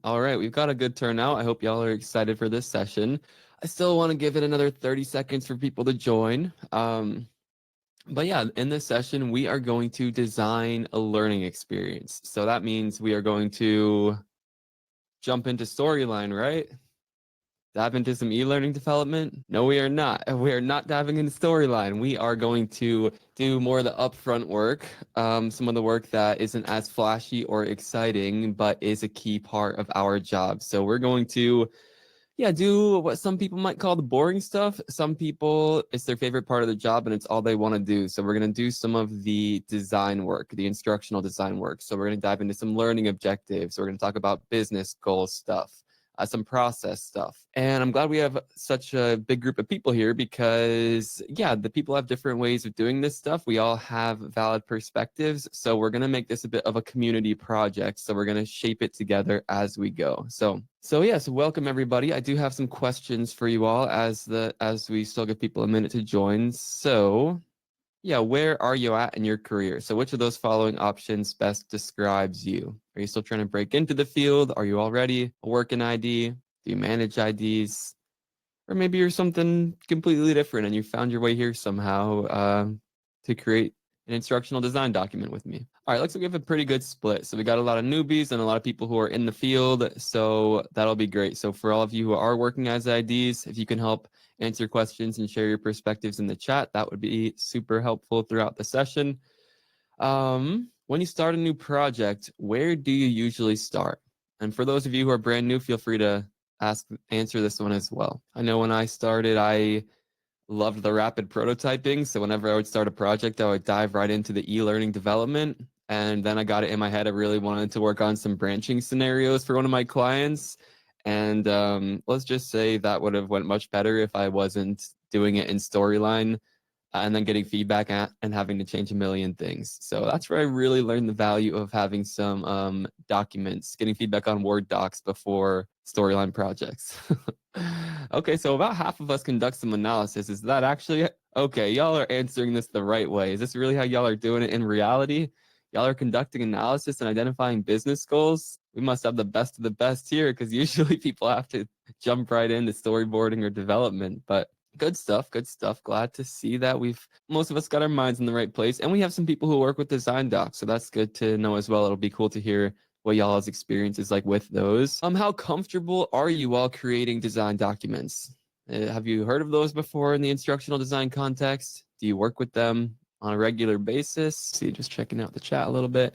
All right, we've got a good turnout. I hope y'all are excited for this session. I still want to give it another 30 seconds for people to join. But yeah, in this session, we are going to design a learning experience. So that means we are going to jump into storyline, right? Dive into some e-learning development? No, we are not. We are not diving into storyline. We are going to do more of the upfront work, some of the work that isn't as flashy or exciting, but is a key part of our job. So we're going to, yeah, do what some people might call the boring stuff. Some people, it's their favorite part of the job and it's all they want to do. So we're going to do some of the design work, the instructional design work. So we're going to dive into some learning objectives. We're going to talk about business goal stuff, some process stuff. And I'm glad we have such a big group of people here because, yeah, the people have different ways of doing this stuff. We all have valid perspectives. So we're going to make this a bit of a community project. So we're going to shape it together as we go. So welcome everybody. I do have some questions for you all as we still give people a minute to join. So yeah, where are you at in your career? So which of those following options best describes you? Are you still trying to break into the field? Are you already a working ID? Do you manage IDs? Or maybe you're something completely different and you found your way here somehow to create an instructional design document with me. All right, looks like we have a pretty good split. So we got a lot of newbies and a lot of people who are in the field. So that'll be great. So for all of you who are working as IDs, if you can help answer questions and share your perspectives in the chat, that would be super helpful throughout the session. When you start a new project, where do you usually start? And for those of you who are brand new, feel free to answer this one as well. I know when I started, I loved the rapid prototyping. So whenever I would start a project, I would dive right into the e-learning development. And then I got it in my head. I really wanted to work on some branching scenarios for one of my clients. And let's just say that would have went much better if I wasn't doing it in storyline and then getting feedback and having to change a million things. So that's where I really learned the value of having some documents, getting feedback on Word docs before storyline projects. Okay, so about half of us conduct some analysis. Is that actually okay? Y'all are answering this the right way. Is this really how y'all are doing it in reality? Y'all are conducting analysis and identifying business goals. We must have the best of the best here because usually people have to jump right into storyboarding or development. But good stuff, good stuff. Glad to see that most of us got our minds in the right place. And we have some people who work with design docs. So that's good to know as well. It'll be cool to hear what y'all's experience is like with those. How comfortable are you all creating design documents? Have you heard of those before in the instructional design context? Do you work with them on a regular basis? See, just checking out the chat a little bit.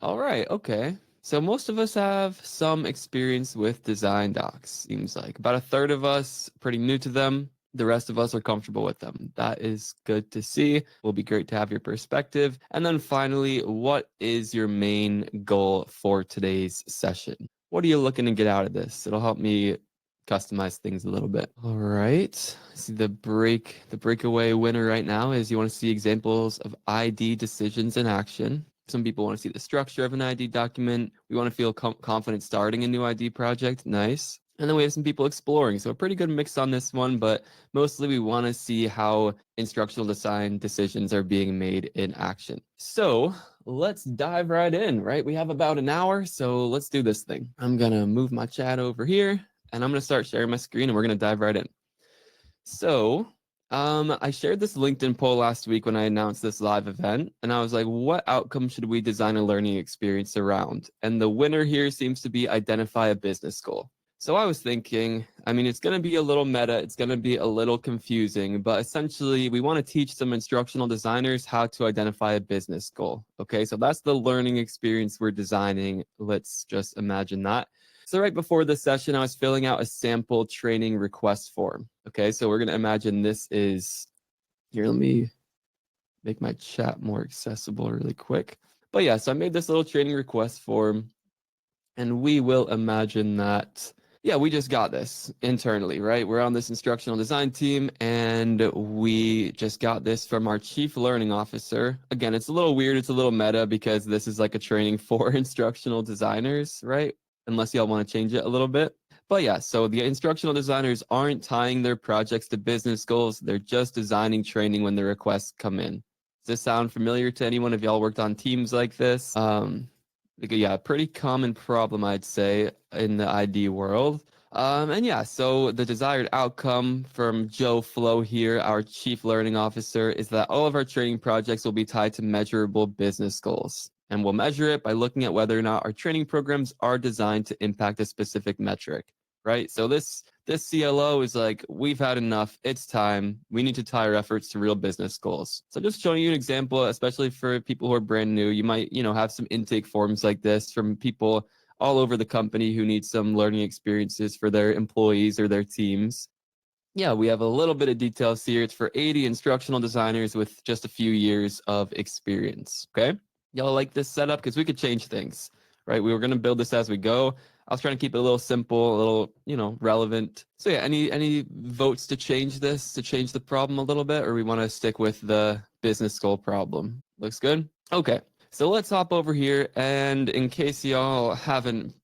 All right, okay. So most of us have some experience with design docs, seems like. About a third of us pretty new to them. The rest of us are comfortable with them. That is good to see. Will be great to have your perspective. And then finally, what is your main goal for today's session? What are you looking to get out of this? It'll help me customize things a little bit. All right. See the breakaway winner right now is you want to see examples of ID decisions in action. Some people want to see the structure of an ID document. We want to feel confident starting a new ID project. Nice. And then we have some people exploring. So a pretty good mix on this one, but mostly we want to see how instructional design decisions are being made in action. So let's dive right in, right? We have about an hour, so let's do this thing. I'm going to move my chat over here and I'm going to start sharing my screen and we're going to dive right in. So I shared this LinkedIn poll last week when I announced this live event, and I was like, what outcome should we design a learning experience around? And the winner here seems to be identify a business goal. So I was thinking, I mean, it's going to be a little meta, it's going to be a little confusing, but essentially we want to teach some instructional designers how to identify a business goal. Okay, so that's the learning experience we're designing. Let's just imagine that. So right before this session, I was filling out a sample training request form. Okay, so we're going to imagine this is, here, let me make my chat more accessible really quick. But yeah, so I made this little training request form and we will imagine that, yeah, we just got this internally, right? We're on this instructional design team and we just got this from our chief learning officer. Again, it's a little weird. It's a little meta because this is like a training for instructional designers, right? Unless y'all want to change it a little bit. But yeah, so the instructional designers aren't tying their projects to business goals. They're just designing training when the requests come in. Does this sound familiar to anyone? Have y'all worked on teams like this? Like, yeah, a pretty common problem, I'd say, in the ID world. And yeah, so the desired outcome from Joe Flo here, our Chief Learning Officer, is that all of our training projects will be tied to measurable business goals. And we'll measure it by looking at whether or not our training programs are designed to impact a specific metric, right? So this CLO is like, we've had enough. It's time. We need to tie our efforts to real business goals. So just showing you an example, especially for people who are brand new, you might, have some intake forms like this from people all over the company who need some learning experiences for their employees or their teams. Yeah, we have a little bit of details here. It's for 80 instructional designers with just a few years of experience. Okay. Y'all like this setup? Because we could change things, right? We were going to build this as we go. I was trying to keep it a little simple, a little, relevant. So yeah, any votes to change this, to change the problem a little bit, or we want to stick with the business goal problem? Looks good? Okay. So let's hop over here. And in case y'all haven't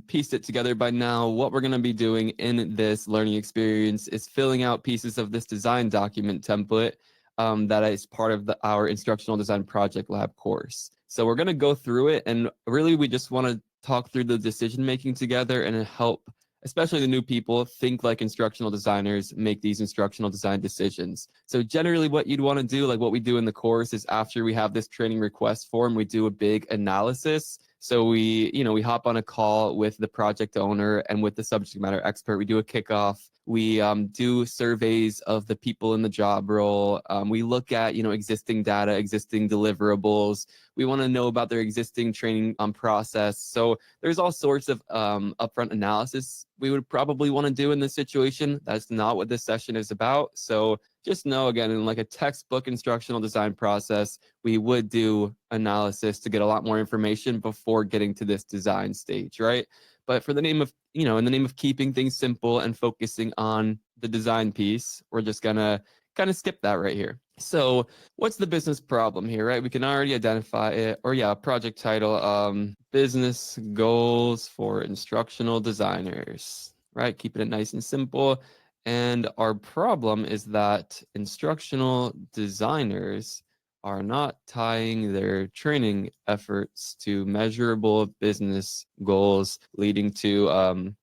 pieced it together by now, what we're going to be doing in this learning experience is filling out pieces of this design document template that is part of our instructional design project lab course. So we're going to go through it, and really we just want to talk through the decision making together and help especially the new people think like instructional designers, make these instructional design decisions. So generally what you'd want to do, like what we do in the course, is after we have this training request form, we do a big analysis. So we hop on a call with the project owner and with the subject matter expert. We do a kickoff. We do surveys of the people in the job role. We look at, existing data, existing deliverables. We want to know about their existing training process. So there's all sorts of upfront analysis we would probably want to do in this situation. That's not what this session is about. So just know, again, in like a textbook instructional design process, we would do analysis to get a lot more information before getting to this design stage, right? But for the name of, in the name of keeping things simple and focusing on the design piece, we're just gonna kind of skip that right here. So what's the business problem here, right? We can already identify it, or yeah, project title, business goals for instructional designers, right? Keeping it nice and simple. And our problem is that instructional designers are not tying their training efforts to measurable business goals, leading to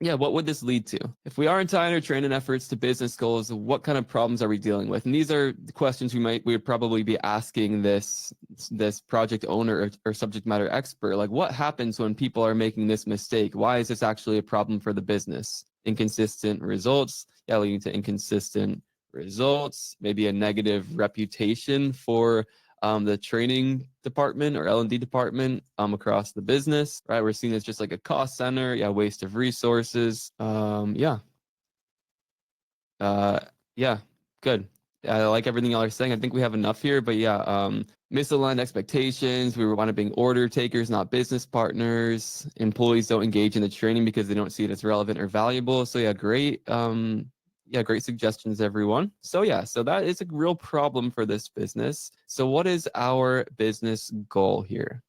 what would this lead to? If we aren't tying our training efforts to business goals, what kind of problems are we dealing with? And these are the questions we would probably be asking this project owner or subject matter expert. Like, what happens when people are making this mistake? Why is this actually a problem for the business? Inconsistent results, leading to inconsistent results, maybe a negative reputation for the training department or L&D department across the business, right? We're seeing this just like a cost center, waste of resources. Yeah, good. I like everything y'all are saying. I think we have enough here, but misaligned expectations. We want to be order takers, not business partners. Employees don't engage in the training because they don't see it as relevant or valuable. So great. Great suggestions, everyone. So that is a real problem for this business. So what is our business goal here?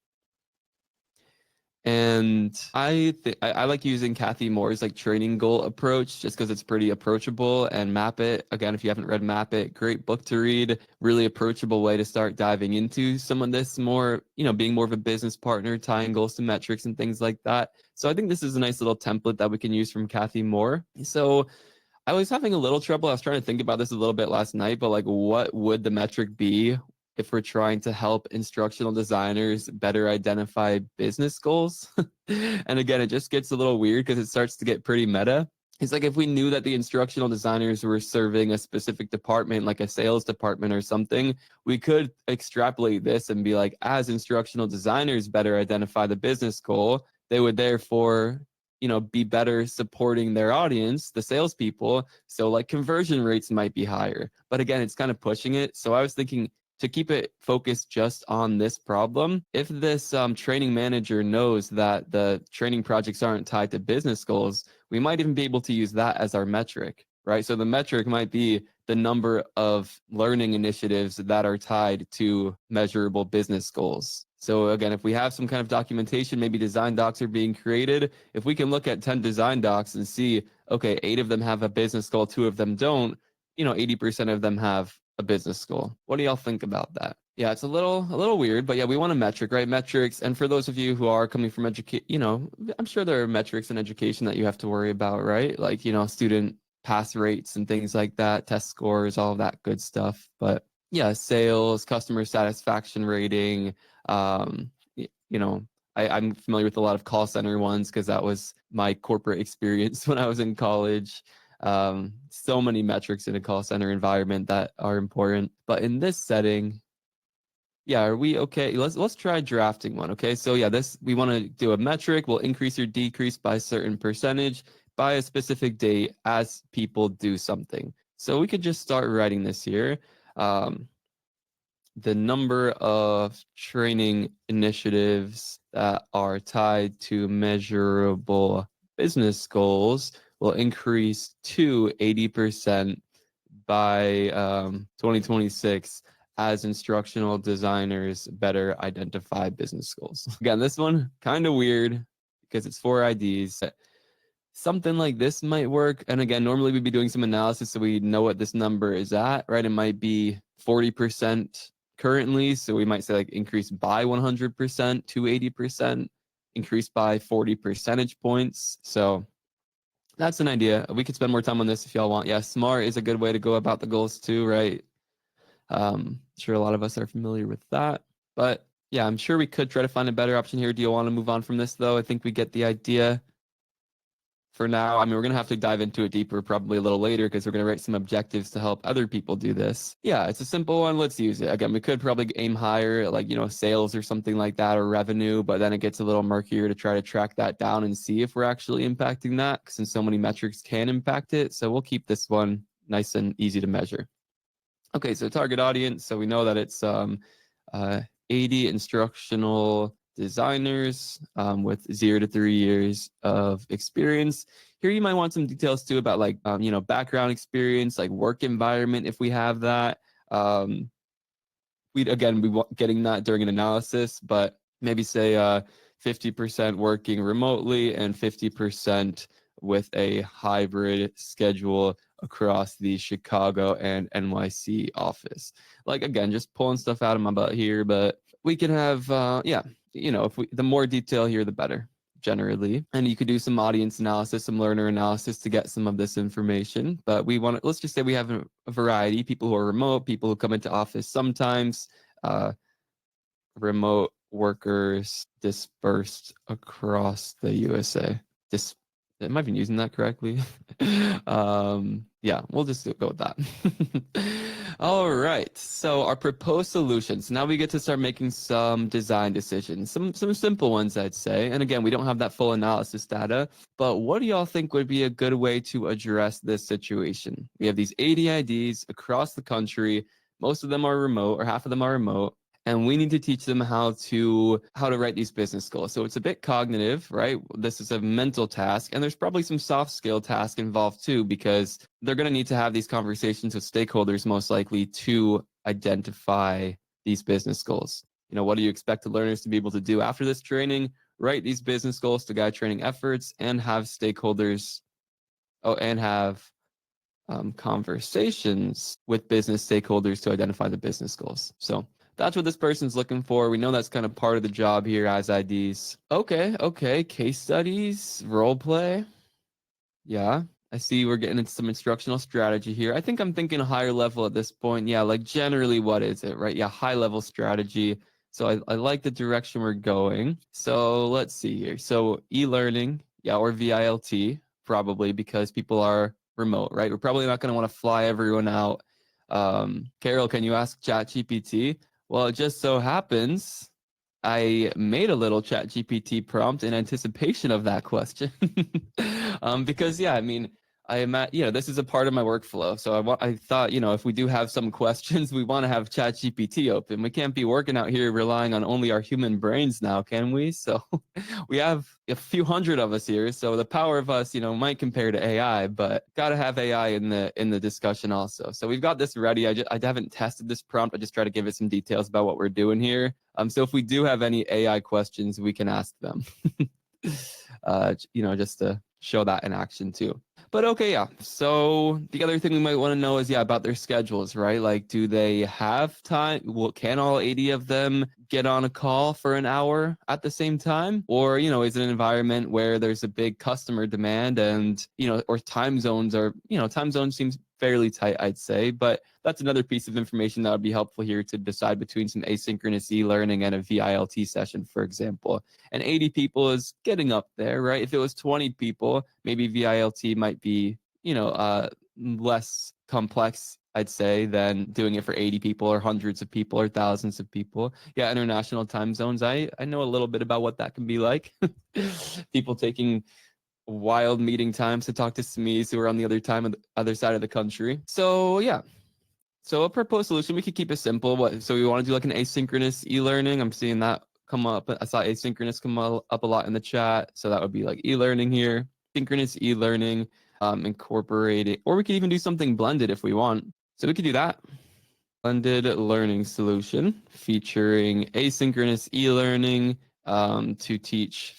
And I like using Cathy Moore's like training goal approach just because it's pretty approachable. And Map It, again, if you haven't read Map It, great book to read, really approachable way to start diving into some of this more, being more of a business partner, tying goals to metrics and things like that. So I think this is a nice little template that we can use from Cathy Moore. So I was having a little trouble. I was trying to think about this a little bit last night, but like, what would the metric be if we're trying to help instructional designers better identify business goals? And again, it just gets a little weird because it starts to get pretty meta. It's like if we knew that the instructional designers were serving a specific department, like a sales department or something, we could extrapolate this and be like, as instructional designers better identify the business goal, they would therefore be better supporting their audience, the salespeople. So like conversion rates might be higher. But again, it's kind of pushing it. So I was thinking to keep it focused just on this problem, if this training manager knows that the training projects aren't tied to business goals, we might even be able to use that as our metric, right? So the metric might be the number of learning initiatives that are tied to measurable business goals. So again, if we have some kind of documentation, maybe design docs are being created, if we can look at 10 design docs and see, okay, 8 of them have a business goal, 2 of them don't, 80% of them have a business goal. What do y'all think about that? Yeah, it's a little weird, but yeah, we want a metric, right? Metrics. And for those of you who are coming from I'm sure there are metrics in education that you have to worry about, right? Like, student pass rates and things like that, test scores, all of that good stuff. But yeah, sales, customer satisfaction rating, um, I'm familiar with a lot of call center ones because that was my corporate experience when I was in college. So many metrics in a call center environment that are important. But in this setting, yeah, are we okay? Let's try drafting one. Okay, so yeah, we want to do a metric. We'll increase or decrease by a certain percentage by a specific date as people do something. So we could just start writing this here. The number of training initiatives that are tied to measurable business goals will increase to 80% by 2026 as instructional designers better identify business goals. Again, this one kind of weird because it's 4 IDs. Something like this might work. And again, normally we'd be doing some analysis so we know what this number is at, right? It might be 40% currently. So we might say like increase by 100% to 80%, increase by 40 percentage points. So that's an idea. We could spend more time on this if y'all want. Yeah, SMART is a good way to go about the goals too, right? Sure a lot of us are familiar with that. But yeah, I'm sure we could try to find a better option here. Do you want to move on from this though? I think we get the idea for now. I mean, we're going to have to dive into it deeper probably a little later because we're going to write some objectives to help other people do this. Yeah, it's a simple one. Let's use it. Again, we could probably aim higher, like, sales or something like that, or revenue, but then it gets a little murkier to try to track that down and see if we're actually impacting that, since so many metrics can impact it. So we'll keep this one nice and easy to measure. Okay, so target audience. So we know that it's 80 instructional designers with 0 to 3 years of experience. Here you might want some details too about like, background experience, like work environment if we have that. We want getting that during an analysis, but maybe say 50% working remotely and 50% with a hybrid schedule across the Chicago and NYC office. Like, again, just pulling stuff out of my butt here, but we can have, the more detail here, the better generally. And you could do some audience analysis, some learner analysis to get some of this information. But let's just say we have a variety, people who are remote, people who come into office sometimes, remote workers dispersed across the USA. Am I even using that correctly? Yeah, we'll just go with that. All right, so our proposed solutions. Now we get to start making some design decisions, some simple ones, I'd say. And again, we don't have that full analysis data, but what do y'all think would be a good way to address this situation? We have these 80 IDs across the country. Most of them are remote, or half of them are remote. And we need to teach them how to write these business goals. So it's a bit cognitive, right? This is a mental task, and there's probably some soft skill task involved too, because they're going to need to have these conversations with stakeholders most likely to identify these business goals. What do you expect the learners to be able to do after this training? Write these business goals to guide training efforts and have stakeholders, conversations with business stakeholders to identify the business goals. So that's what this person's looking for. We know that's kind of part of the job here as IDs. Okay. Case studies, role play. Yeah, I see we're getting into some instructional strategy here. I think I'm thinking higher level at this point. Yeah, like generally, what is it, right? Yeah, high level strategy. So I like the direction we're going. So let's see here. So eLearning, yeah, or VILT, probably because people are remote, right? We're probably not going to want to fly everyone out. Carol, can you ask ChatGPT? Well, it just so happens I made a little ChatGPT prompt in anticipation of that question. Because yeah, I mean, this is a part of my workflow. So I thought, if we do have some questions, we want to have ChatGPT open. We can't be working out here relying on only our human brains now, can we? So we have a few hundred of us here. So the power of us, might compare to AI, but got to have AI in the discussion also. So we've got this ready. I haven't tested this prompt. I just try to give it some details about what we're doing here. So if we do have any AI questions, we can ask them. Just to show that in action too. But okay, yeah. So the other thing we might want to know is, yeah, about their schedules, right? Like, do they have time? Well, can all 80 of them get on a call for an hour at the same time? Or, is it an environment where there's a big customer demand and, or time zones are, time zone seems fairly tight, I'd say. But that's another piece of information that would be helpful here to decide between some asynchronous e-learning and a VILT session, for example. And 80 people is getting up there, right? If it was 20 people, maybe VILT might be, less complex, I'd say, than doing it for 80 people or hundreds of people or thousands of people. Yeah, international time zones. I know a little bit about what that can be like. People taking wild meeting times to talk to SMEs who are on the other side of the country. So yeah. So a proposed solution, we could keep it simple. So we want to do like an asynchronous e-learning. I'm seeing that come up. I saw asynchronous come up a lot in the chat. So that would be like e-learning here, synchronous e-learning, incorporating, or we could even do something blended if we want. So we could do that. Blended learning solution featuring asynchronous e-learning to teach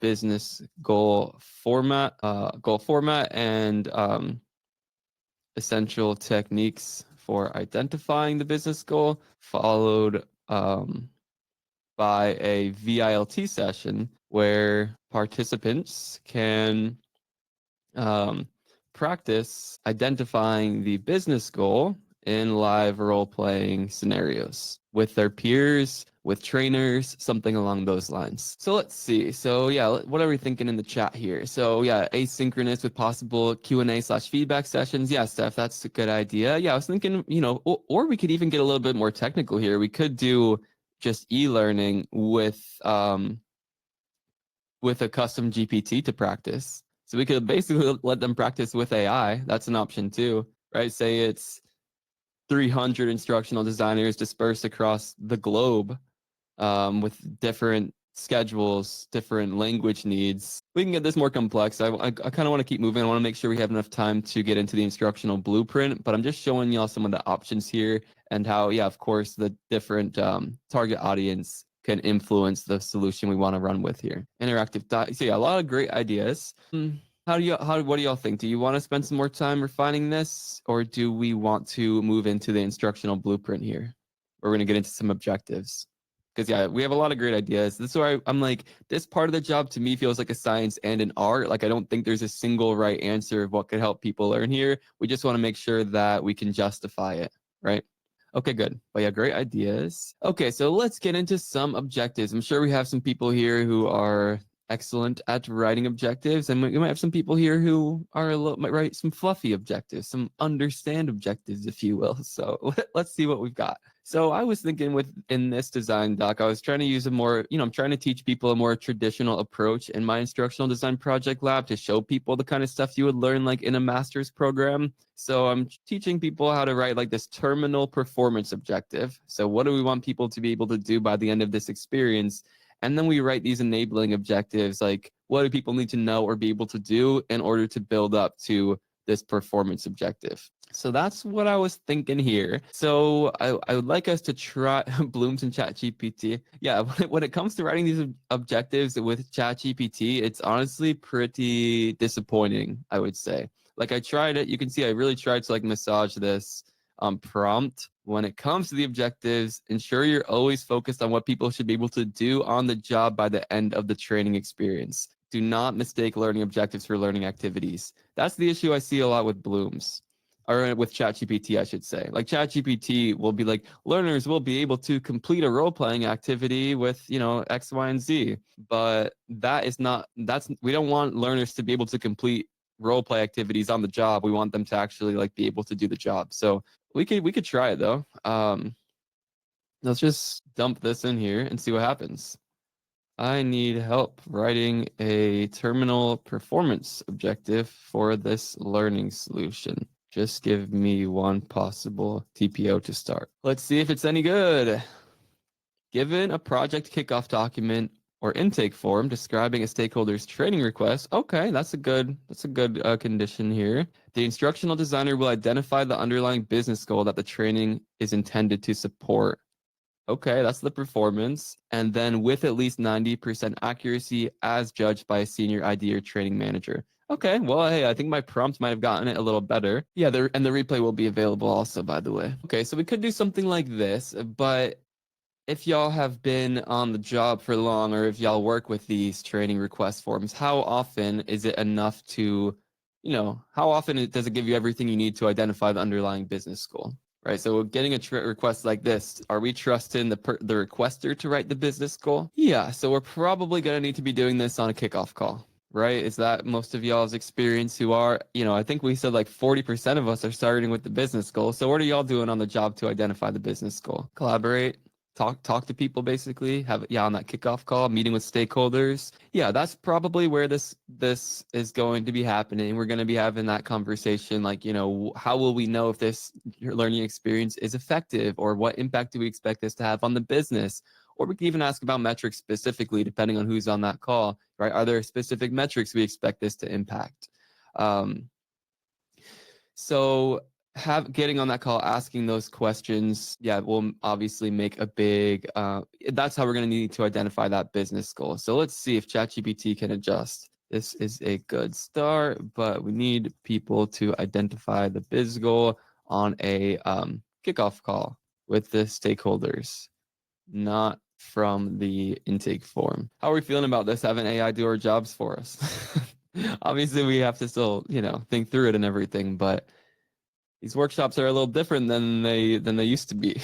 business goal format and essential techniques for identifying the business goal, followed by a VILT session where participants can practice identifying the business goal in live role-playing scenarios with their peers, with trainers, something along those lines. So let's see. So yeah, what are we thinking in the chat here? So yeah, asynchronous with possible Q&A/feedback sessions. Yeah, Steph, that's a good idea. Yeah, I was thinking, or we could even get a little bit more technical here. We could do just e-learning with a custom GPT to practice. So we could basically let them practice with AI. That's an option too, right? Say it's 300 instructional designers dispersed across the globe with different schedules, different language needs. We can get this more complex. I kind of want to keep moving. I want to make sure we have enough time to get into the instructional blueprint, but I'm just showing y'all some of the options here and how, yeah, of course, the different target audience can influence the solution we want to run with here. Interactive. So yeah, a lot of great ideas. What do y'all think? Do you want to spend some more time refining this, or do we want to move into the instructional blueprint here? We're going to get into some objectives. Because yeah, we have a lot of great ideas. This is where I'm like, this part of the job to me feels like a science and an art. Like I don't think there's a single right answer of what could help people learn here. We just want to make sure that we can justify it, right? Okay, good. But yeah, great ideas. Okay, so let's get into some objectives. I'm sure we have some people here who are excellent at writing objectives, and we might have some people here who might write some fluffy objectives, some understand objectives, if you will. So let's see what we've got. So I was thinking in this design doc, I was trying to use I'm trying to teach people a more traditional approach in my instructional design project lab to show people the kind of stuff you would learn like in a master's program. So I'm teaching people how to write like this terminal performance objective. So what do we want people to be able to do by the end of this experience? And then we write these enabling objectives, like what do people need to know or be able to do in order to build up to this performance objective. So that's what I was thinking here. So I would like us to try Blooms and ChatGPT. Yeah, when it comes to writing these objectives with ChatGPT, it's honestly pretty disappointing, I would say. Like I tried it. You can see I really tried to like massage this prompt. When it comes to the objectives, ensure you're always focused on what people should be able to do on the job by the end of the training experience. Do not mistake learning objectives for learning activities. That's the issue I see a lot with Blooms, or with ChatGPT, I should say. Like ChatGPT will be like, learners will be able to complete a role-playing activity with, X, Y, and Z. But we don't want learners to be able to complete role play activities on the job. We want them to actually like be able to do the job. So we could try it though. Let's just dump this in here and see what happens. I need help writing a terminal performance objective for this learning solution. Just give me one possible TPO to start. Let's see if it's any good. Given a project kickoff document or intake form describing a stakeholder's training request. Okay, that's a good condition here. The instructional designer will identify the underlying business goal that the training is intended to support. Okay, that's the performance. And then with at least 90% accuracy as judged by a senior ID or training manager. Okay, well, hey, I think my prompt might have gotten it a little better. Yeah, and the replay will be available also, by the way. Okay, so we could do something like this, but if y'all have been on the job for long, or if y'all work with these training request forms, how often is it enough to, how often does it give you everything you need to identify the underlying business goal? Right. So getting a request like this, are we trusting the requester to write the business goal? Yeah. So we're probably going to need to be doing this on a kickoff call. Right. Is that most of y'all's experience who are, I think we said like 40% of us are starting with the business goal. So what are y'all doing on the job to identify the business goal? Collaborate, talk to people, basically on that kickoff call, meeting with stakeholders. Yeah, that's probably where this is going to be happening. We're going to be having that conversation, like, how will we know if this learning experience is effective, or what impact do we expect this to have on the business? Or we can even ask about metrics specifically, depending on who's on that call, right? Are there specific metrics we expect this to impact? So getting on that call, asking those questions, yeah, will obviously make a big, that's how we're going to need to identify that business goal. So let's see if ChatGPT can adjust. This is a good start, but we need people to identify the biz goal on a kickoff call with the stakeholders, not from the intake form. How are we feeling about this, having AI do our jobs for us? Obviously, we have to still, think through it and everything, but these workshops are a little different than they used to be.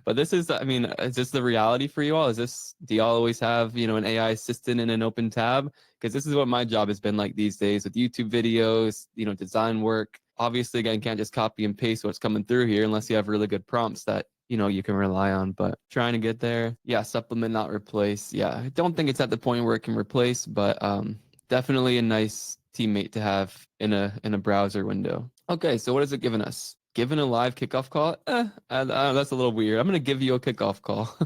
But this is, I mean, is this the reality for you all? Do y'all always have, an AI assistant in an open tab? Because this is what my job has been like these days with YouTube videos, design work. Obviously, again, can't just copy and paste what's coming through here unless you have really good prompts that, you can rely on. But trying to get there. Yeah, supplement, not replace. Yeah, I don't think it's at the point where it can replace, but definitely a nice teammate to have in a browser window. Okay, so what is it giving us? Given a live kickoff call? That's a little weird. I'm going to give you a kickoff call.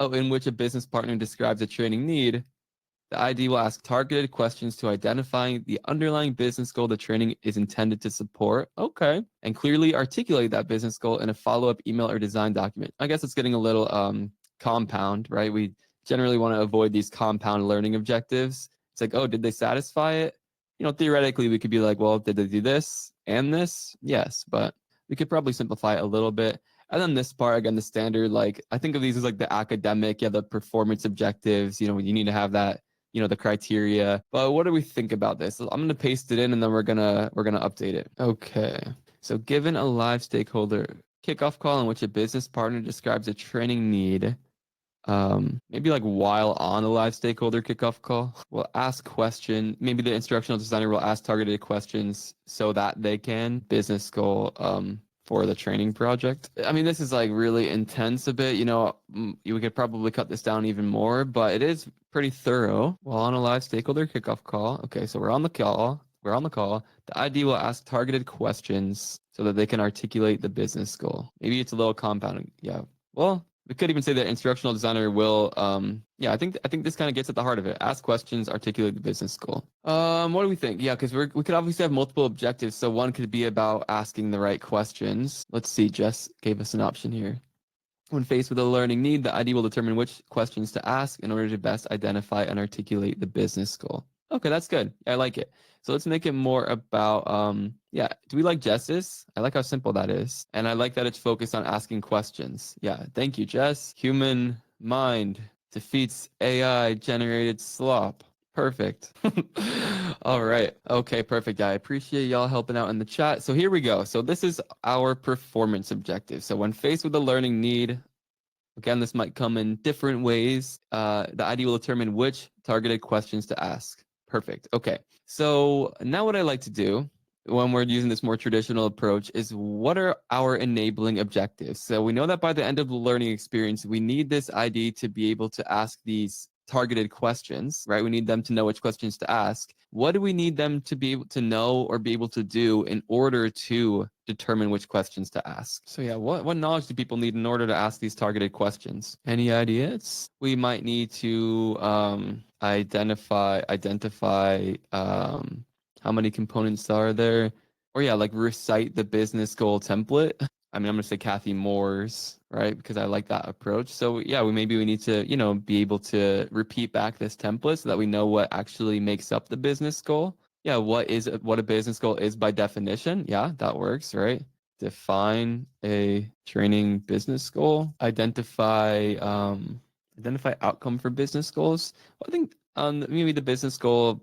Oh, in which a business partner describes a training need. The ID will ask targeted questions to identify the underlying business goal the training is intended to support. Okay. And clearly articulate that business goal in a follow-up email or design document. I guess it's getting a little compound, right? We generally want to avoid these compound learning objectives. It's like, oh, did they satisfy it? Theoretically, we could be like, well, did they do this and this? Yes, but we could probably simplify it a little bit. And then this part, again, the standard, like, I think of these as like the academic, the performance objectives. You need to have that, the criteria. But what do we think about this? I'm going to paste it in, and then we're going to update it. Okay. So given a live stakeholder kickoff call in which a business partner describes a training need, maybe like while on a live stakeholder kickoff call, we'll ask question. Maybe the instructional designer will ask targeted questions so that they can business goal for the training project. I mean, this is like really intense a bit. We could probably cut this down even more, but it is pretty thorough. While on a live stakeholder kickoff call. Okay, so we're on the call. The ID will ask targeted questions so that they can articulate the business goal. Maybe it's a little compounding. Yeah. Well, we could even say that instructional designer will, I think this kind of gets at the heart of it. Ask questions, articulate the business goal. What do we think? Yeah, because we could obviously have multiple objectives. So one could be about asking the right questions. Let's see, Jess gave us an option here. When faced with a learning need, the ID will determine which questions to ask in order to best identify and articulate the business goal. Okay, that's good. I like it. So let's make it more about, do we like Jess's? I like how simple that is. And I like that it's focused on asking questions. Yeah, thank you, Jess. Human mind defeats AI generated slop. Perfect. All right. Okay, perfect. I appreciate y'all helping out in the chat. So here we go. So this is our performance objective. So when faced with a learning need, again, this might come in different ways. The ID will determine which targeted questions to ask. Perfect. Okay. So now what I like to do when we're using this more traditional approach is, what are our enabling objectives? So we know that by the end of the learning experience, we need this ID to be able to ask these targeted questions, right? We need them to know which questions to ask. What do we need them to be able to know or be able to do in order to determine which questions to ask? So yeah, what knowledge do people need in order to ask these targeted questions? Any ideas? We might need to identify how many components are there, or yeah, like recite the business goal template. I mean, I'm going to say Cathy Moore's, right? Because I like that approach. So yeah, we need to, be able to repeat back this template so that we know what actually makes up the business goal. Yeah, what a business goal is by definition. Yeah, that works, right? Define a training business goal. Identify outcome for business goals. Well, I think maybe the business goal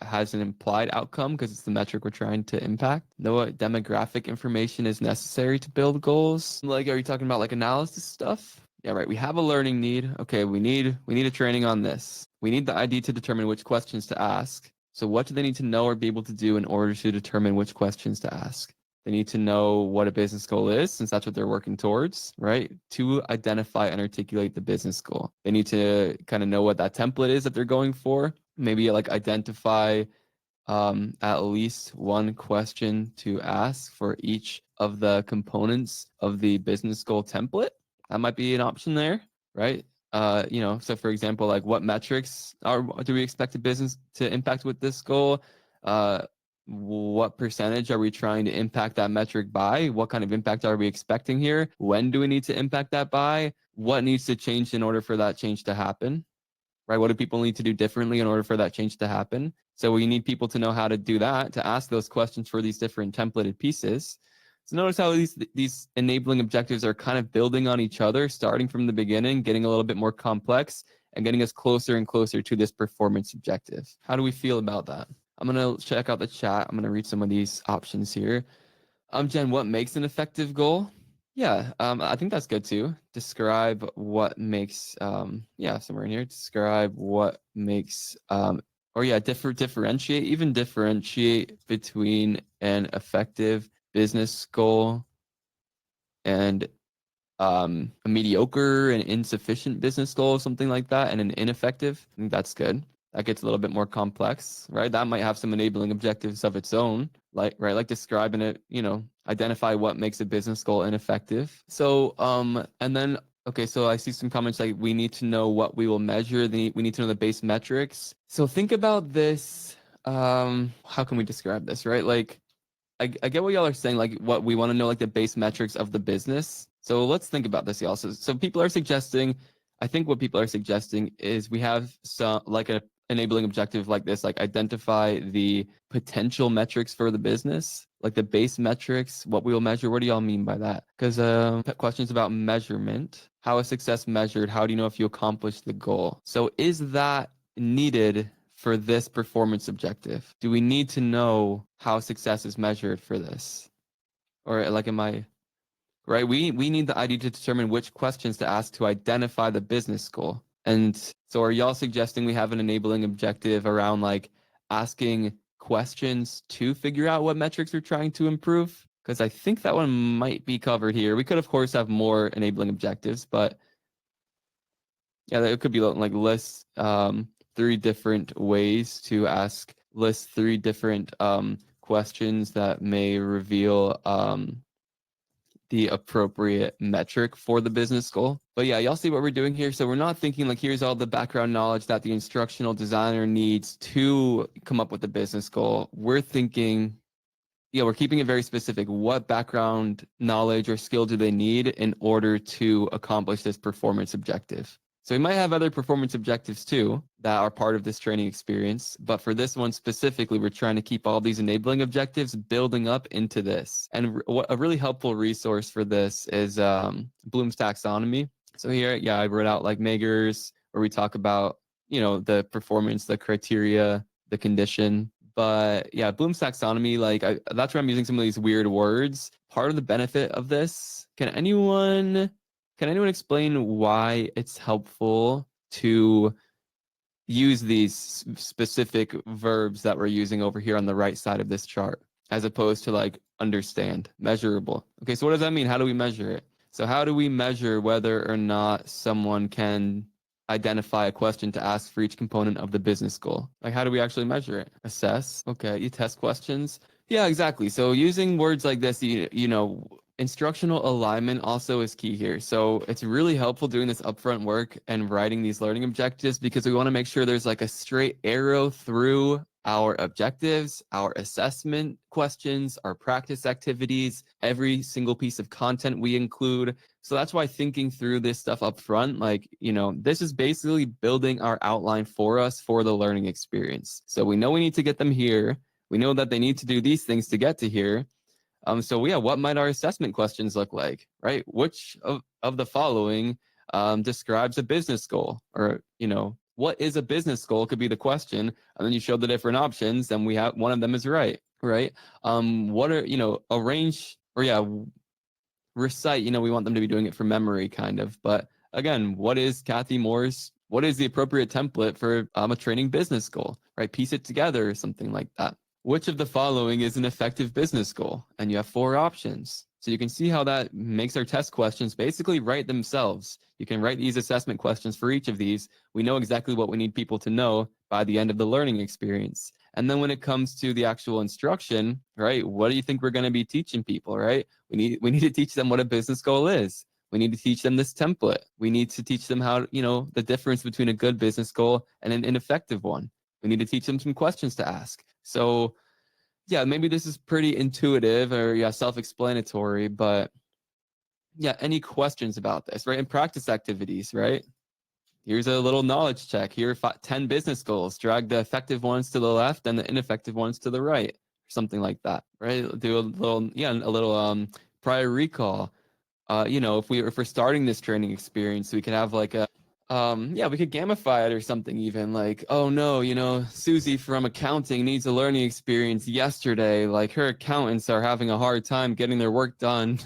has an implied outcome because it's the metric we're trying to impact. Know what demographic information is necessary to build goals. Like, are you talking about like analysis stuff? Yeah, right. We have a learning need. Okay, we need a training on this. We need the ID to determine which questions to ask. So what do they need to know or be able to do in order to determine which questions to ask? They need to know what a business goal is, since that's what they're working towards, right? To identify and articulate the business goal. They need to kind of know what that template is that they're going for. Maybe like identify at least one question to ask for each of the components of the business goal template. That might be an option there, right? So for example, like what metrics do we expect a business to impact with this goal? What percentage are we trying to impact that metric by? What kind of impact are we expecting here? When do we need to impact that by? What needs to change in order for that change to happen? Right? What do people need to do differently in order for that change to happen? So we need people to know how to do that, to ask those questions for these different templated pieces. So notice how these enabling objectives are kind of building on each other, starting from the beginning, getting a little bit more complex, and getting us closer and closer to this performance objective. How do we feel about that? I'm going to check out the chat. I'm going to read some of these options here. Jen, what makes an effective goal? Yeah, I think that's good too. Describe what makes, somewhere in here, describe what makes, differentiate between an effective business goal and a mediocre and insufficient business goal, something like that, and an ineffective. I think that's good. That gets a little bit more complex, right? That might have some enabling objectives of its own, like describing it, identify what makes a business goal ineffective. So, and then, okay, so I see some comments like we need to know what we will measure. We need to know the base metrics. So think about this. How can we describe this, right? Like, I get what y'all are saying, like what we want to know, like the base metrics of the business. So let's think about this, y'all. So people are suggesting, I think what people are suggesting is we have some like a enabling objective like this, like identify the potential metrics for the business, like the base metrics, what we will measure. What do y'all mean by that? Because questions about measurement. How is success measured? How do you know if you accomplished the goal? So is that needed for this performance objective? Do we need to know how success is measured for this? Or like, am I right? We need the ID to determine which questions to ask to identify the business goal. And so are y'all suggesting we have an enabling objective around like asking questions to figure out what metrics we're trying to improve? Because I think that one might be covered here. We could, of course, have more enabling objectives, but yeah, it could be like list 3 different ways to ask, list 3 different questions that may reveal the appropriate metric for the business goal. But yeah, y'all see what we're doing here. So we're not thinking like here's all the background knowledge that the instructional designer needs to come up with the business goal. We're thinking, yeah, we're keeping it very specific. What background knowledge or skill do they need in order to accomplish this performance objective? So we might have other performance objectives too that are part of this training experience. But for this one specifically, we're trying to keep all these enabling objectives building up into this. And a really helpful resource for this is Bloom's Taxonomy. So here, yeah, I wrote out like Megers, where we talk about, the performance, the criteria, the condition. But yeah, Bloom's Taxonomy, like that's where I'm using some of these weird words. Part of the benefit of this, can anyone explain why it's helpful to use these specific verbs that we're using over here on the right side of this chart, as opposed to like understand, measurable? Okay, so what does that mean? How do we measure it? So how do we measure whether or not someone can identify a question to ask for each component of the business goal? Like, how do we actually measure it? Assess. Okay, you test questions. Yeah, exactly. So using words like this, instructional alignment also is key here. So it's really helpful doing this upfront work and writing these learning objectives because we want to make sure there's like a straight arrow through our objectives, our assessment questions, our practice activities, every single piece of content we include. So that's why thinking through this stuff up front, like, this is basically building our outline for us for the learning experience. So we know we need to get them here. We know that they need to do these things to get to here. So yeah, what might our assessment questions look like, right? Which of the following describes a business goal? Or, what is a business goal could be the question. And then you show the different options and we have one of them is right, right? What are, arrange or yeah, recite, we want them to be doing it from memory kind of. But again, what is the appropriate template for a training business goal, right? Piece it together or something like that. Which of the following is an effective business goal? And you have 4 options. So you can see how that makes our test questions basically write themselves. You can write these assessment questions for each of these. We know exactly what we need people to know by the end of the learning experience. And then when it comes to the actual instruction, right, what do you think we're going to be teaching people, right? We need to teach them what a business goal is. We need to teach them this template. We need to teach them how, the difference between a good business goal and an ineffective one. We need to teach them some questions to ask. So yeah, maybe this is pretty intuitive or self-explanatory, but yeah, any questions about this, right? And practice activities, right? Here's a little knowledge check. Here are 10 business goals. Drag the effective ones to the left and the ineffective ones to the right, something like that, right? Do a little prior recall. If we're starting this training experience, we could have like we could gamify it or something even like, oh no, Susie from accounting needs a learning experience yesterday. Like her accountants are having a hard time getting their work done.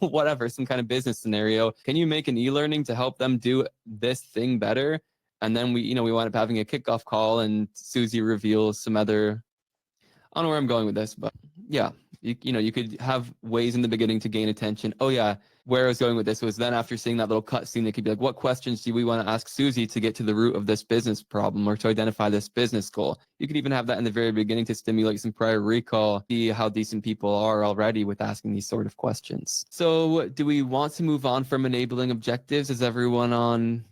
Whatever, some kind of business scenario. Can you make an e-learning to help them do this thing better? And then we wind up having a kickoff call and Susie reveals some other, I don't know where I'm going with this, but yeah, you could have ways in the beginning to gain attention. Oh yeah, where I was going with this was then after seeing that little cutscene, it could be like, what questions do we want to ask Susie to get to the root of this business problem or to identify this business goal? You could even have that in the very beginning to stimulate some prior recall, see how decent people are already with asking these sort of questions. So do we want to move on from enabling objectives? Is everyone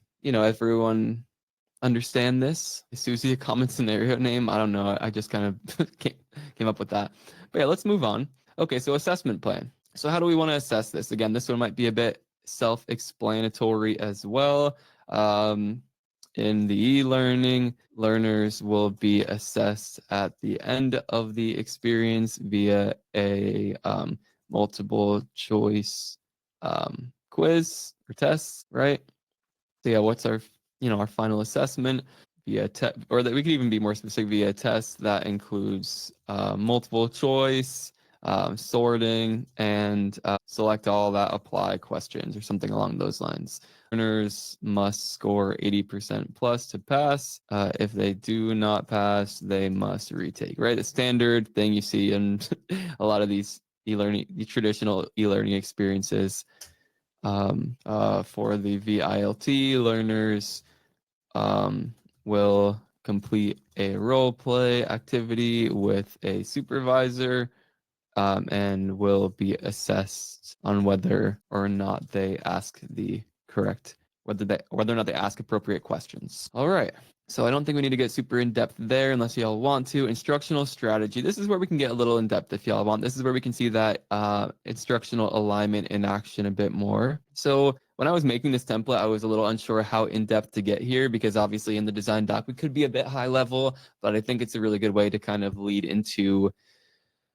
understand this? Is Susie a common scenario name? I don't know. I just kind of came up with that. But yeah, let's move on. Okay, so assessment plan. So how do we want to assess this? Again, this one might be a bit self-explanatory as well. In the e-learning, learners will be assessed at the end of the experience via a multiple choice quiz or test, right? So yeah, what's our final assessment via test, or that we could even be more specific via test that includes multiple choice, sorting, and select all that apply questions or something along those lines. Learners must score 80% plus to pass. If they do not pass, they must retake, right? The standard thing you see in a lot of these the traditional e-learning experiences. For the VILT, learners will complete a role play activity with a supervisor and will be assessed on whether or not they ask the correct, whether or not they ask appropriate questions. All right. So I don't think we need to get super in depth there unless y'all want to. Instructional strategy. This is where we can get a little in depth if y'all want. This is where we can see that instructional alignment in action a bit more. So when I was making this template, I was a little unsure how in depth to get here because obviously in the design doc, we could be a bit high level, but I think it's a really good way to kind of lead into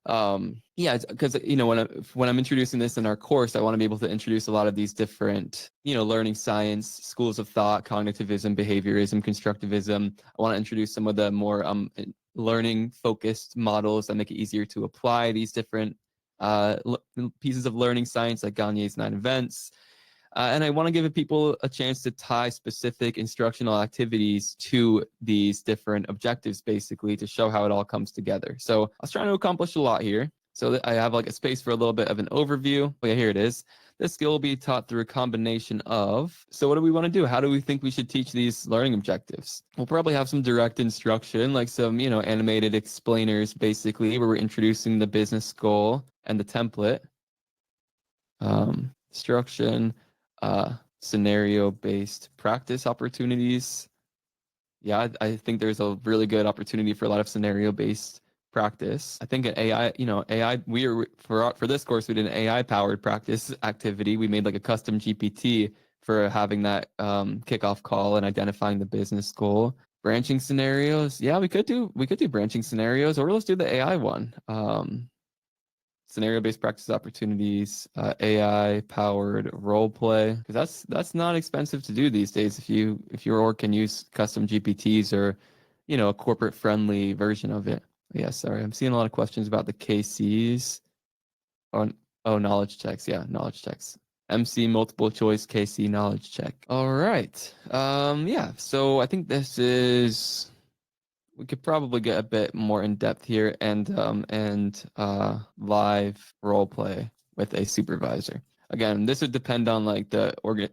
because when I'm introducing this in our course, I want to be able to introduce a lot of these different learning science schools of thought, cognitivism, behaviorism, constructivism. I want to introduce some of the more learning focused models that make it easier to apply these different pieces of learning science like Gagne's 9 events. And I want to give people a chance to tie specific instructional activities to these different objectives, basically, to show how it all comes together. So I was trying to accomplish a lot here. So I have like a space for a little bit of an overview. Oh yeah, here it is. This skill will be taught through a combination of, so what do we want to do? How do we think we should teach these learning objectives? We'll probably have some direct instruction, like some, animated explainers, basically, where we're introducing the business goal and the template. Instruction. Scenario-based practice opportunities. Yeah, I think there's a really good opportunity for a lot of scenario-based practice. I think an AI, AI, for this course, we did an AI-powered practice activity. We made like a custom GPT for having that kickoff call and identifying the business goal. Branching scenarios. Yeah, we could do branching scenarios, or let's do the AI one. Scenario-based practice opportunities, AI-powered role play, because that's not expensive to do these days. If your org can use custom GPTs or, a corporate-friendly version of it. Yeah, sorry, I'm seeing a lot of questions about the KCs. Oh, knowledge checks. Yeah, knowledge checks. MC multiple choice KC knowledge check. All right. Yeah. So I think we could probably get a bit more in depth here and live role play with a supervisor. Again, this would depend on like the organ,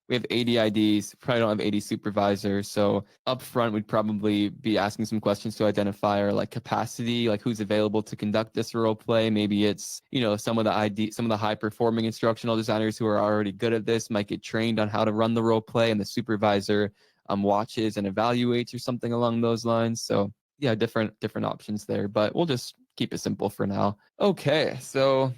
we have 80 IDs, probably don't have 80 supervisors. So up front, we'd probably be asking some questions to identify our like capacity, like who's available to conduct this role play. Maybe it's, some of the high performing instructional designers who are already good at this might get trained on how to run the role play, and the supervisor watches and evaluates or something along those lines. So yeah, different options there, but we'll just keep it simple for now. Okay, so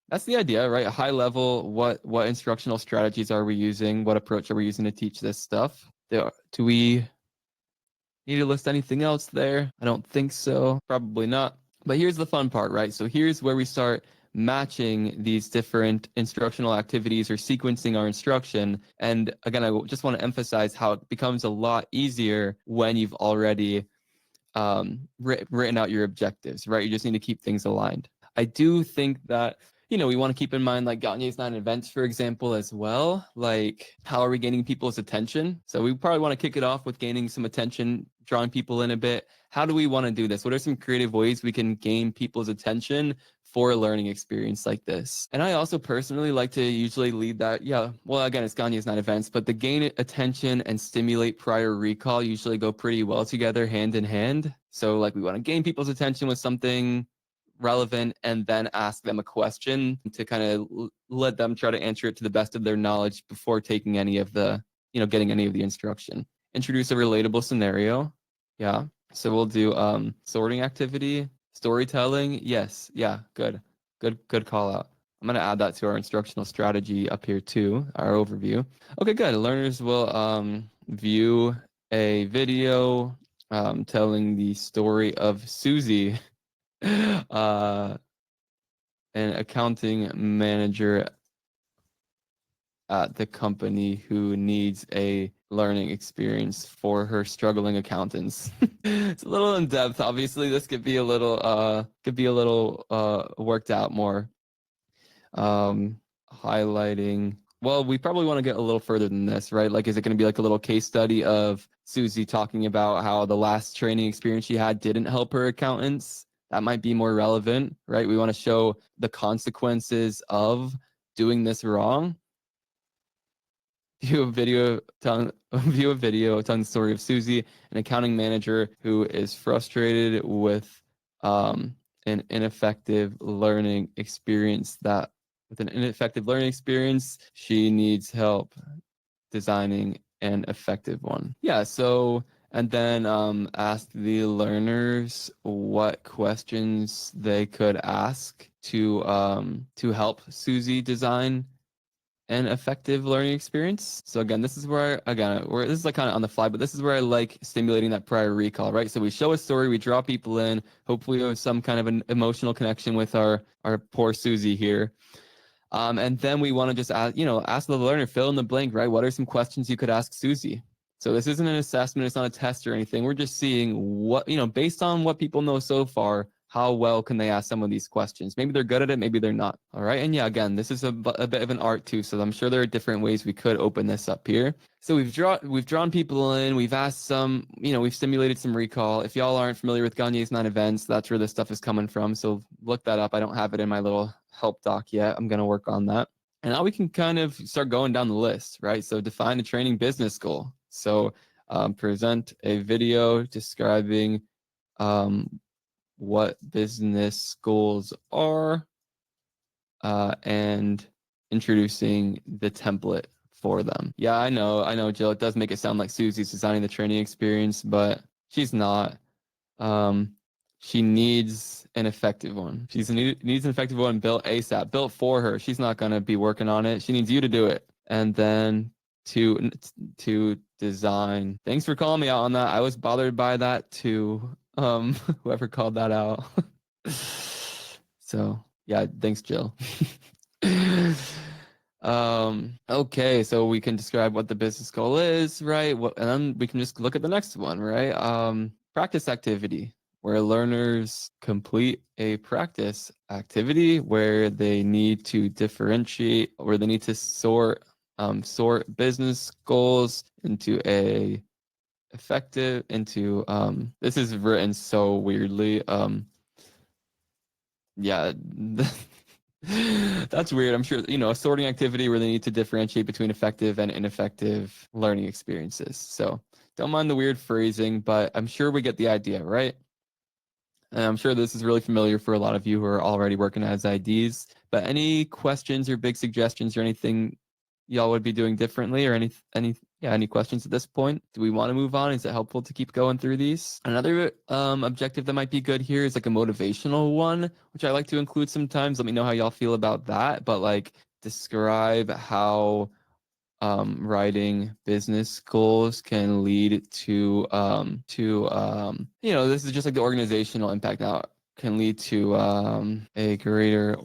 that's the idea, right? A high level, what instructional strategies are we using? What approach are we using to teach this stuff? Do we need to list anything else there? I don't think so. Probably not. But here's the fun part, right? So here's where we start matching these different instructional activities or sequencing our instruction. And again, I just want to emphasize how it becomes a lot easier when you've already written out your objectives, right? You just need to keep things aligned. I do think that, we want to keep in mind like Gagne's 9 events, for example, as well. Like, how are we gaining people's attention? So we probably want to kick it off with gaining some attention, drawing people in a bit. How do we want to do this? What are some creative ways we can gain people's attention for a learning experience like this? And I also personally like to usually lead that. Yeah, well, again, it's Gagne's 9 events, but the gain attention and stimulate prior recall usually go pretty well together, hand in hand. So like we want to gain people's attention with something relevant and then ask them a question to kind of let them try to answer it to the best of their knowledge before taking any of the, getting any of the instruction. Introduce a relatable scenario. Yeah. So we'll do sorting activity, storytelling. Yes. Yeah. Good call out. I'm going to add that to our instructional strategy up here too, our overview. Okay, good. Learners will view a video telling the story of Susie, an accounting manager at the company who needs a learning experience for her struggling accountants. It's a little in depth. Obviously, this could be a little worked out more. Highlighting. Well, we probably want to get a little further than this, right? Like, is it going to be like a little case study of Susie talking about how the last training experience she had didn't help her accountants? That might be more relevant, right? We want to show the consequences of doing this wrong. View a video telling the story of Susie, an accounting manager who is frustrated with an ineffective learning experience she needs help designing an effective one. Yeah, so and then ask the learners what questions they could ask to help Susie design an effective learning experience. So again, this is where this is like kind of on the fly, but this is where I like stimulating that prior recall, right? So we show a story, we draw people in, hopefully we have some kind of an emotional connection with our poor Susie here. And then we want to just ask the learner, fill in the blank, right? What are some questions you could ask Susie? So this isn't an assessment, it's not a test or anything. We're just seeing what, based on what people know so far, how well can they ask some of these questions? Maybe they're good at it, maybe they're not. All right. And yeah, again, this is a bit of an art too. So I'm sure there are different ways we could open this up here. So we've drawn people in, we've asked some, we've stimulated some recall. If y'all aren't familiar with Gagne's 9 events, that's where this stuff is coming from. So look that up. I don't have it in my little help doc yet. I'm going to work on that. And now we can kind of start going down the list, right? So define a training business goal. So present a video describing what business goals are and introducing the template for them. Yeah, I know, Jill. It does make it sound like Susie's designing the training experience, but she's not. Um, she needs an effective one. Needs an effective one built ASAP, built for her. She's not gonna be working on it. She needs you to do it. And then to design. Thanks for calling me out on that. I was bothered by that too. Whoever called that out. So yeah, thanks, Jill. Okay, so we can describe what the business goal is, right? And then we can just look at the next one, right? Practice activity, where learners complete a practice activity where they need to differentiate, where they need to sort business goals into this is written so weirdly. Yeah. That's weird. I'm sure, a sorting activity where they need to differentiate between effective and ineffective learning experiences. So don't mind the weird phrasing, but I'm sure we get the idea, right? And I'm sure this is really familiar for a lot of you who are already working as IDs. But any questions or big suggestions or anything y'all would be doing differently, or any questions at this point? Do we want to move on? Is it helpful to keep going through these? Another objective that might be good here is like a motivational one, which I like to include sometimes. Let me know how y'all feel about that. But like describe how writing business goals can lead to this is just like the organizational impact now, can lead to a greater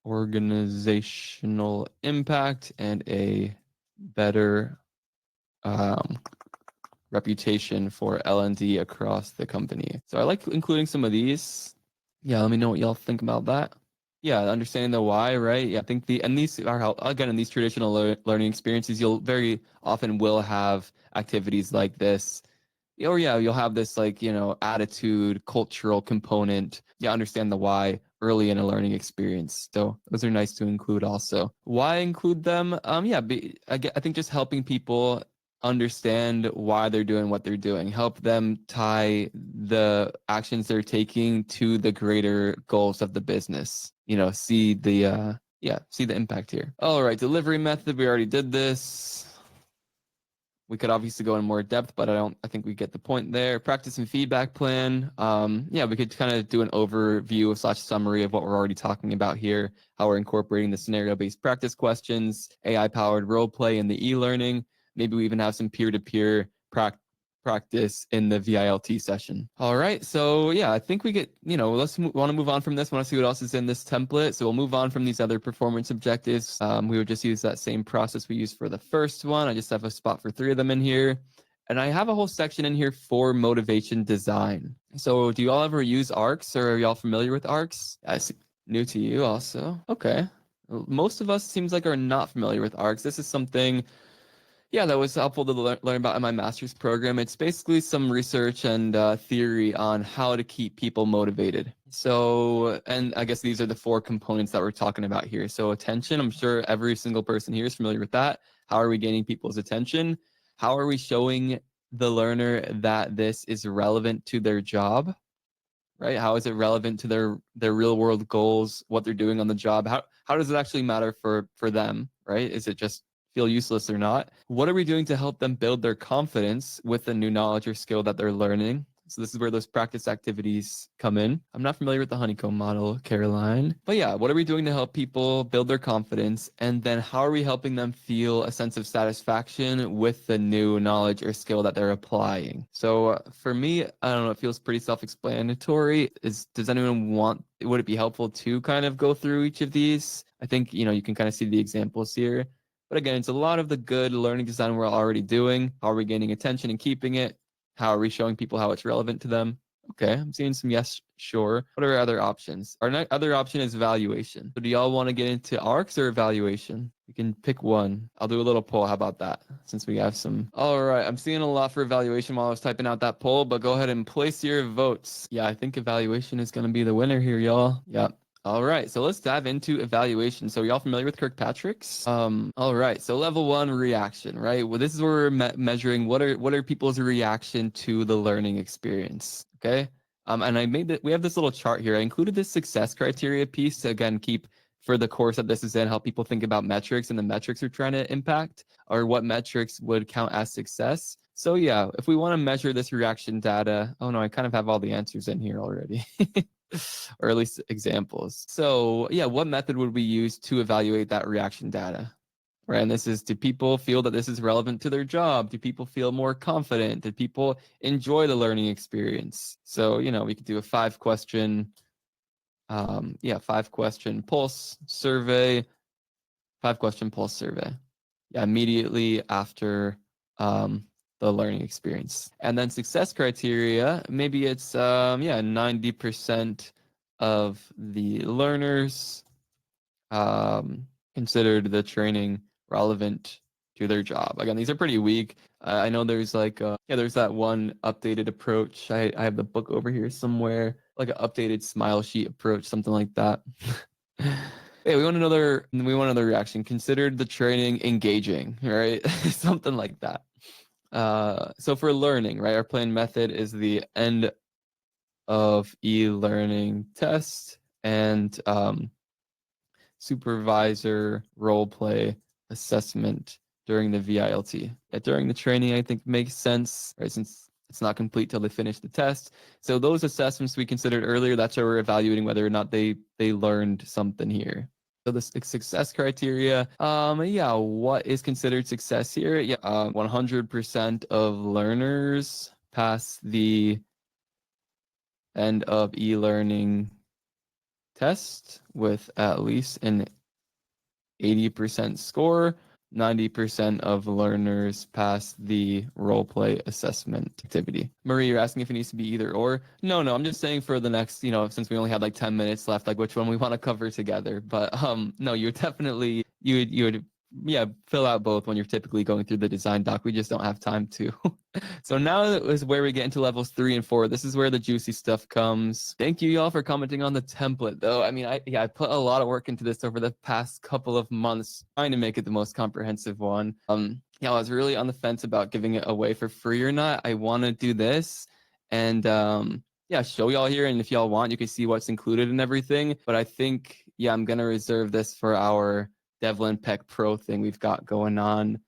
organizational impact and a better reputation for L&D across the company. So I like including some of these. Yeah, let me know what y'all think about that. Yeah, understanding the why, right? Yeah, I think these are how, again, in these traditional learning experiences, you'll very often will have activities like this. Or yeah, you'll have this like, attitude, cultural component. Yeah, understand the why early in a learning experience. So those are nice to include also. Why include them? I think just helping people understand why they're doing what they're doing, help them tie the actions they're taking to the greater goals of the business. See the impact here. All right, delivery method, we already did this. We could obviously go in more depth, but I think we get the point there. Practice and feedback plan. We could kind of do an overview / summary of what we're already talking about here, how we're incorporating the scenario-based practice questions, AI-powered role play in the e-learning. Maybe we even have some peer-to-peer practice in the VILT session. All right, so yeah, I think we get, want to move on from this. Want to see what else is in this template. So we'll move on from these other performance objectives. We would just use that same process we used for the first one. I just have a spot for 3 of them in here. And I have a whole section in here for motivation design. So do you all ever use ARCs, or are y'all familiar with ARCs? New to you also. Okay. Most of us seems like are not familiar with ARCs. This is something that was helpful to learn about in my master's program. It's basically some research and theory on how to keep people motivated. So, and I guess these are the 4 components that we're talking about here. So attention, I'm sure every single person here is familiar with that. How are we gaining people's attention? How are we showing the learner that this is relevant to their job? Right? How is it relevant to their real world goals, what they're doing on the job? How does it actually matter for them, right? Is it just feel useless or not? What are we doing to help them build their confidence with the new knowledge or skill that they're learning? So this is where those practice activities come in. I'm not familiar with the honeycomb model, Caroline. But yeah, what are we doing to help people build their confidence? And then how are we helping them feel a sense of satisfaction with the new knowledge or skill that they're applying? So for me, I don't know, it feels pretty self-explanatory. Does anyone would it be helpful to kind of go through each of these? I think, you can kind of see the examples here. But again, it's a lot of the good learning design we're already doing. How are we gaining attention and keeping it? How are we showing people how it's relevant to them? Okay, I'm seeing some yes, sure. What are our other options? Our other option is evaluation. So do y'all want to get into ARCs or evaluation? You can pick one. I'll do a little poll. How about that? Since we have some. All right, I'm seeing a lot for evaluation while I was typing out that poll, but go ahead and place your votes. Yeah, I think evaluation is going to be the winner here, y'all. Yeah. All right, so let's dive into evaluation. So y'all familiar with Kirkpatrick's? All right, so level 1, reaction, right? Well, this is where we're measuring what are people's reaction to the learning experience, okay? And we have this little chart here. I included this success criteria piece to, again, keep for the course that this is in, help people think about metrics and the metrics we're trying to impact, or what metrics would count as success. So yeah, if we want to measure this reaction data, oh no, I kind of have all the answers in here already. Or at least examples. So yeah, what method would we use to evaluate that reaction data? Right, and this is, do people feel that this is relevant to their job? Do people feel more confident? Do people enjoy the learning experience? So, we could do a 5-question, 5-question pulse survey, 5-question pulse survey. Yeah, immediately after the learning experience. And then success criteria, maybe it's 90% of the learners considered the training relevant to their job. Again, these are pretty weak. I know there's there's that one updated approach. I have the book over here somewhere, like an updated smile sheet approach, something like that. Hey, we want another reaction. Considered the training engaging, right? Something like that. So for learning, right, our planned method is the end of e-learning test and supervisor role play assessment during the VILT. During the training, I think makes sense, right? Since it's not complete till they finish the test. So those assessments we considered earlier, that's where we're evaluating whether or not they learned something here. So the success criteria, what is considered success here? 100% of learners pass the end of e-learning test with at least an 80% score. 90% of learners pass the role play assessment activity. Marie, you're asking if it needs to be either or. No, I'm just saying for the next, since we only had like 10 minutes left, like which one we want to cover together. But no, you would fill out both when you're typically going through the design doc. We just don't have time to. So now is where we get into levels 3 and 4. This is where the juicy stuff comes. Thank you y'all for commenting on the template though. I mean, I put a lot of work into this over the past couple of months trying to make it the most comprehensive one. I was really on the fence about giving it away for free or not. I want to do this and show y'all here, and if y'all want, you can see what's included and everything. But I think I'm gonna reserve this for our Devlin Peck Pro thing we've got going on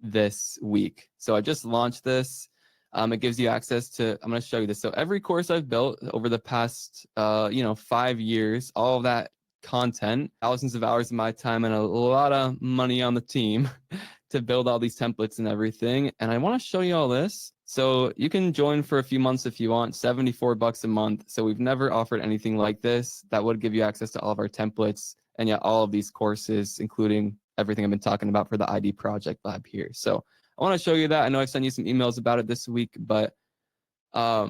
this week. So I just launched this. It gives you access to, I'm going to show you this. So every course I've built over the past 5 years, all of that content, thousands of hours of my time and a lot of money on the team to build all these templates and everything. And I want to show you all this. So you can join for a few months if you want, $74 a month. So we've never offered anything like this that would give you access to all of our templates and all of these courses, including everything I've been talking about for the ID project lab here. So I want to show you that. I know I've sent you some emails about it this week, but I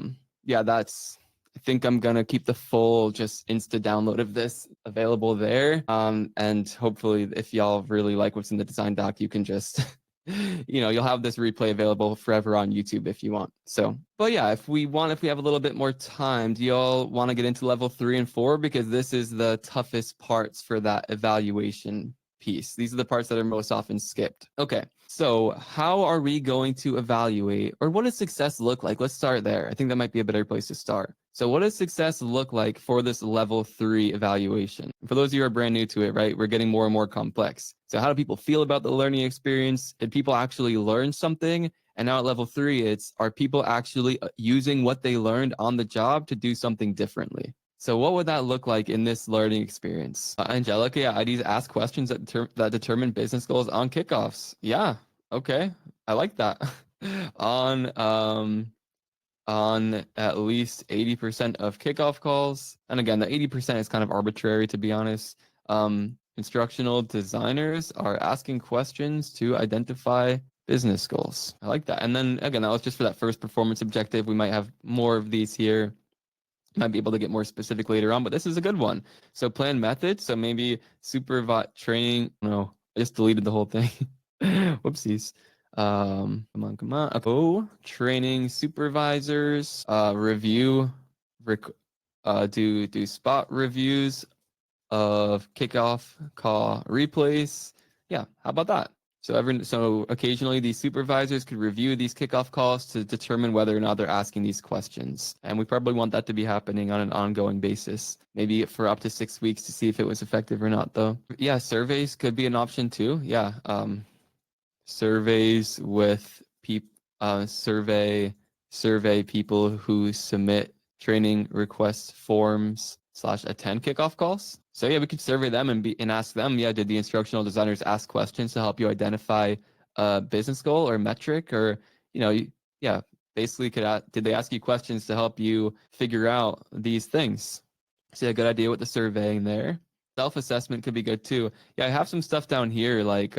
think I'm going to keep the full just Insta download of this available there. And hopefully if y'all really like what's in the design doc, you can just, you'll have this replay available forever on YouTube if you want. So, but yeah, if we have a little bit more time, do y'all want to get into level 3 and 4? Because this is the toughest parts for that evaluation piece. These are the parts that are most often skipped. Okay, so how are we going to evaluate, or what does success look like? Let's start there. I think that might be a better place to start. So what does success look like for this level 3 evaluation? For those of you who are brand new to it, right, we're getting more and more complex. So how do people feel about the learning experience? Did people actually learn something? And now at level 3, are people actually using what they learned on the job to do something differently? So what would that look like in this learning experience? Angelica, IDs ask questions that determine business goals on kickoffs. Yeah, okay, I like that. On at least 80% of kickoff calls. And again, the 80% is kind of arbitrary, to be honest. Instructional designers are asking questions to identify business goals. I like that. And then again, that was just for that first performance objective. We might have more of these here. Might be able to get more specific later on, but this is a good one. So plan method. So maybe supervise training. No, I just deleted the whole thing. Whoopsies. Come on. Oh, training supervisors, review, do spot reviews of kickoff call replays. Yeah, how about that? So occasionally these supervisors could review these kickoff calls to determine whether or not they're asking these questions. And we probably want that to be happening on an ongoing basis, maybe for up to 6 weeks to see if it was effective or not though. Yeah, surveys could be an option too. Yeah, surveys with survey people who submit training request forms / attend kickoff calls. So yeah, we could survey them and ask them, yeah, did the instructional designers ask questions to help you identify a business goal or metric, or yeah, basically did they ask you questions to help you figure out these things? So yeah, good idea with the surveying there. Self-assessment could be good too. Yeah, I have some stuff down here like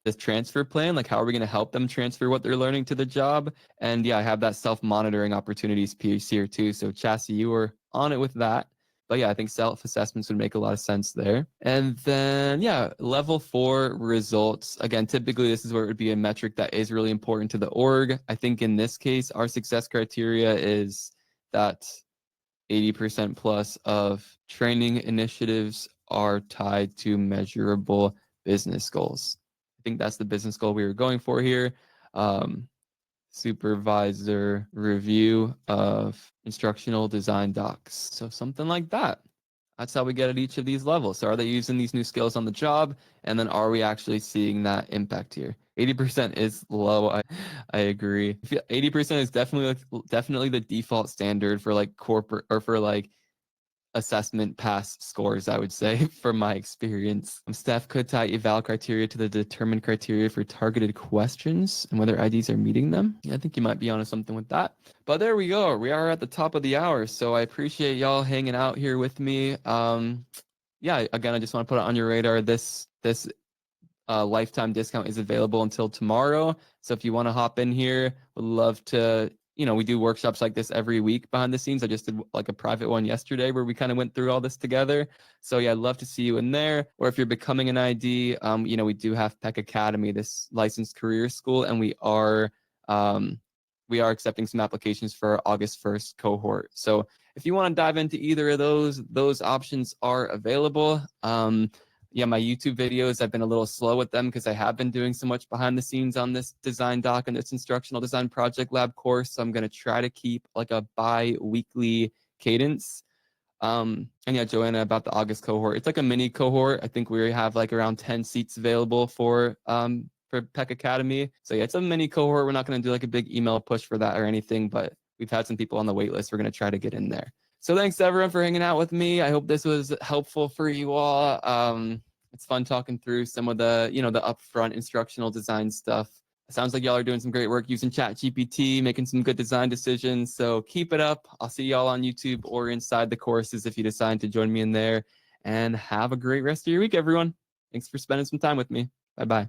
this transfer plan, like how are we going to help them transfer what they're learning to the job? And yeah, I have that self-monitoring opportunities piece here too. So Chassis, you were on it with that. But yeah, I think self-assessments would make a lot of sense there. And then yeah, level 4 results. Again, typically this is where it would be a metric that is really important to the org. I think in this case, our success criteria is that 80% plus of training initiatives are tied to measurable business goals. I think that's the business goal we were going for here. Supervisor review of instructional design docs. So something like that. That's how we get at each of these levels. So are they using these new skills on the job? And then are we actually seeing that impact here? 80% is low. I agree. 80% is definitely the default standard for like corporate or for like assessment pass scores, I would say, from my experience. Staff could tie eval criteria to the determined criteria for targeted questions and whether IDs are meeting them. Yeah, I think you might be onto something with that. But there we go. We are at the top of the hour. So I appreciate y'all hanging out here with me. Yeah, again, I just want to put it on your radar. This lifetime discount is available until tomorrow. So if you want to hop in here, would love to, we do workshops like this every week behind the scenes. I just did like a private one yesterday where we kind of went through all this together. So yeah, I'd love to see you in there. Or if you're becoming an ID, we do have Peck Academy, this licensed career school, and we are accepting some applications for our August 1st cohort. So if you want to dive into either of those options are available. Yeah, my YouTube videos, I've been a little slow with them because I have been doing so much behind the scenes on this design doc and this instructional design project lab course. So I'm going to try to keep like a bi-weekly cadence. And yeah, Joanna, about the August cohort, it's like a mini cohort. I think we have like around 10 seats available for Peck Academy. So yeah, it's a mini cohort. We're not going to do like a big email push for that or anything, but we've had some people on the wait list. We're going to try to get in there. So thanks everyone for hanging out with me. I hope this was helpful for you all. It's fun talking through some of the, the upfront instructional design stuff. It sounds like y'all are doing some great work using ChatGPT, making some good design decisions. So keep it up. I'll see y'all on YouTube or inside the courses if you decide to join me in there. And have a great rest of your week, everyone. Thanks for spending some time with me. Bye-bye.